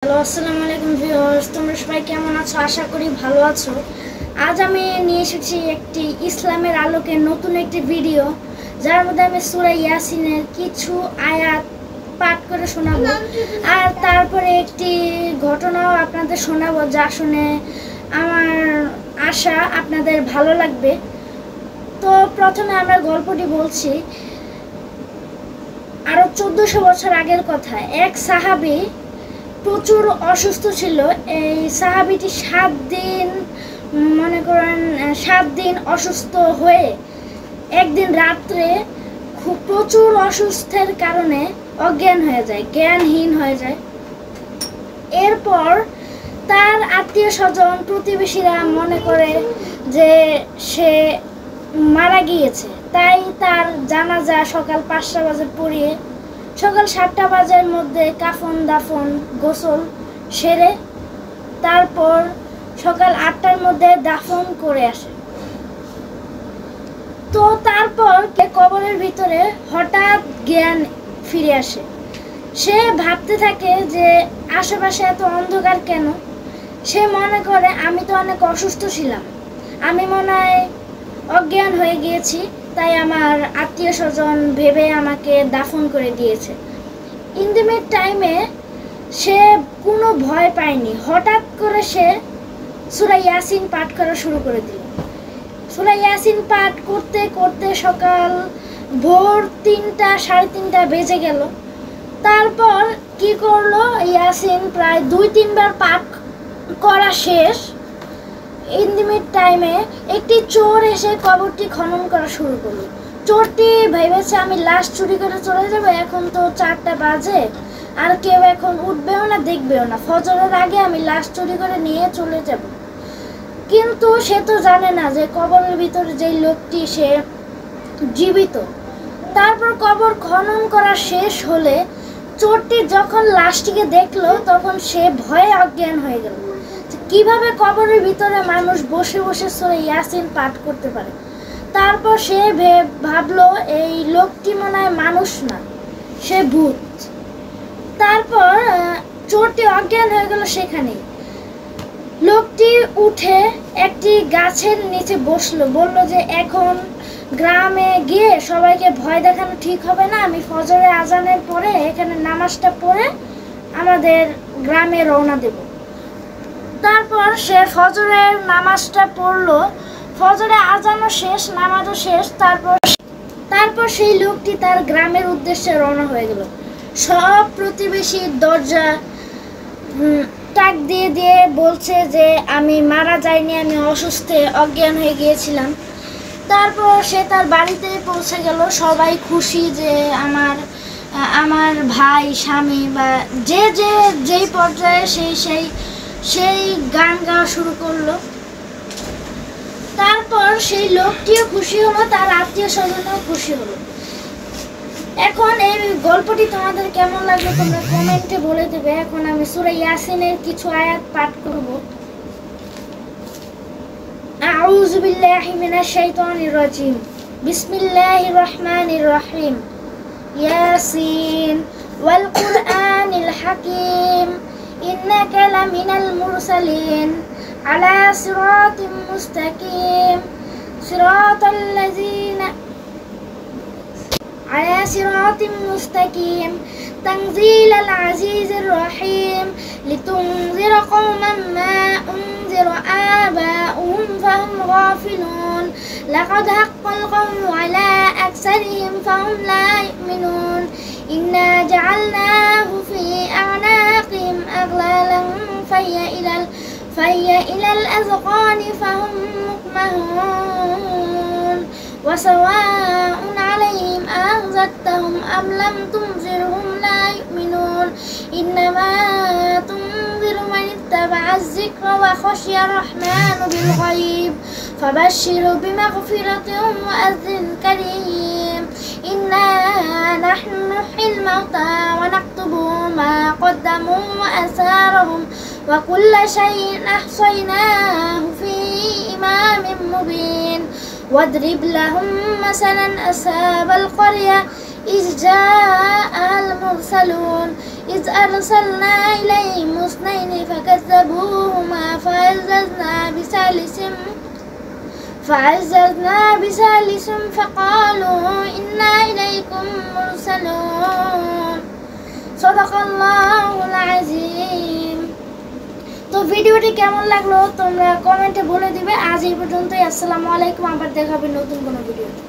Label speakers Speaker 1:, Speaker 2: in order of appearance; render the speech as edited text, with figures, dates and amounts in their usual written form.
Speaker 1: Hello, আসসালামু আলাইকুম viewers, তোমরা সবাই কেমন আছো? আশা করি ভালো আছো। আজ আমি নিয়ে এসেছি একটি ইসলামের আলোকে নতুন একটি ভিডিও, যার মধ্যে আমি সূরা ইয়াসিনের কিছু আয়াত পাঠ করে শোনাবো আর তারপরে একটি ঘটনাও আপনাদের শোনাবো, যা শুনে আমার আশা আপনাদের ভালো লাগবে। তো প্রথমে আমরা গল্পটি বলছি। আরো 1400 বছর আগের কথা। এক সাহাবী প্রচুর অসুস্থ ছিল। এই সাহাবীটি 7 দিন অসুস্থ হয়ে একদিন রাত্রে প্রচুর অসুস্থের কারণে অজ্ঞান হয়ে যায়, জ্ঞানহীন হয়ে যায়। এরপর তার আত্মীয় স্বজন প্রতিবেশীরা মনে করে যে সে মারা গিয়েছে, তাই তার জানাজা সকাল 5টা বাজে পড়িয়ে সকাল 7টা বাজের মধ্যে কাফন দাফন গোসল সেরে তারপর সকাল 8টার মধ্যে দাফন করে আসে। তো তারপর কবরের ভিতরে হঠাৎ জ্ঞান ফিরে আসে। সে ভাবতে থাকে যে আশেপাশে এত অন্ধকার কেন। সে মনে করে আমি তো অনেক অসুস্থ ছিলাম, আমি মনে হয় অজ্ঞান হয়ে গিয়েছি, তাই আমার আত্মীয় স্বজন ভেবে আমাকে দাফন করে দিয়েছে। ইন দ্য মিড টাইমে সে কোনো ভয় পায়নি। হঠাৎ করে সে সূরা ইয়াসিন পাঠ করা শুরু করে দিল। সূরা ইয়াসিন পাঠ করতে করতে সকাল ভোর 3টা 3:30 বেজে গেল। তারপর কি করলো, ইয়াসিন প্রায় 2-3 বার পাঠ করা শেষ। ইন দ্য মিড টাইমে একটি চোর এসে কবরটি খনন করা শুরু করলো। চোরটি ভেবেছে আমি লাশ চুরি করে চলে যাবো, এখন তো 4টা বাজে, আর কেউ এখন উঠবেও না দেখবেও না, ফজরের আগে আমি লাশ চুরি করে নিয়ে চলে যাব। কিন্তু সে তো জানে না যে কবরের ভিতরে যেই লোকটি সে জীবিত। তারপর কবর খনন করা শেষ হলে চোরটি যখন লাশটিকে দেখলো তখন সে ভয়ে অজ্ঞান হয়ে গেল। কিভাবে কবরের ভিতরে মানুষ বসে বসে সূরা ইয়াসিন পাঠ করতে পারে। তারপর সে ভাবলো এই লোকটি মনে হয় মানুষ না, সে ভূত। তারপর চোরটি অজ্ঞান হয়ে গেল সেখানেই। লোকটি উঠে একটি গাছের নিচে বসলো, বলল যে এখন গ্রামে গিয়ে সবাইকে ভয় দেখানো ঠিক হবে না, আমি ফজরের আজানের পরে এখানে নামাজটা পড়ে আমাদের গ্রামে রওনা দেব। তারপর সে ফজরের নামাজটা পড়লো, ফজরে আজানও শেষ, নামাজও শেষ। তারপর সেই লোকটি তার গ্রামের উদ্দেশ্যে রওনা হয়ে গেল। সব প্রতিবেশীর দরজা টাক দিয়ে দিয়ে বলছে যে আমি মারা যাইনি, আমি অসুস্থে অজ্ঞান হয়ে গিয়েছিলাম। তারপর সে তার বাড়িতে পৌঁছে গেল। সবাই খুশি যে আমার ভাই, স্বামী বা যেই পর্যায়ে সেই গান গাওয়া শুরু করলো। তারপর সেই লোকটিও খুশি হলো, তার আত্মীয় স্বজনও খুশি হলো। এখন এই গল্পটি তোমাদের কেমন লাগলো তোমরা কমেন্টে বলে দেবে। এখন আমি সূরা ইয়াসিনের কিছু আয়াত পাঠ করব। আউযু বিল্লাহি মিনাশ শাইতানির রাজিম। বিসমিল্লাহির রহমানির রহিম। ইয়াসিন ওয়াল কুরআনিল হাকিম ইন্নাকা লামিনাল মুরসালিন আলা সিরাতিম মুস্তাকিম على صراط مستقيم تنزيل العزيز الرحيم لتنذر قوما ما أنذر آباؤهم فهم غافلون لقد حق القول على أكثرهم فهم لا يؤمنون إنا جعلناه في أعناقهم أغلالا فهي إلى الأذقان فهم مقمحون وسواء عليهم أنذرتهم أم لم تنذرهم لا يؤمنون إنما تنذر من اتبع الذكر وخشي الرحمن بالغيب فبشره بمغفرة وأجر كريم إنا نحن نحيي الموتى ونكتب ما قدموا وآثارهم وكل شيء أحصيناه في إمام مبين واضرب لهم مثلا أصحاب القرية إذ جاء المرسلون إذ أرسلنا إليهم اثنين فكذبوهما فعززنا بثالث فقالوا إنا إليكم مرسلون সাদাকাল্লাহুল আযীম। তো ভিডিওটি কেমন লাগলো তোমরা কমেন্টে বলে দিবে। আজ এই পর্যন্তই। আসসালামু আলাইকুম। আবার দেখা হবে নতুন কোনো ভিডিওতে।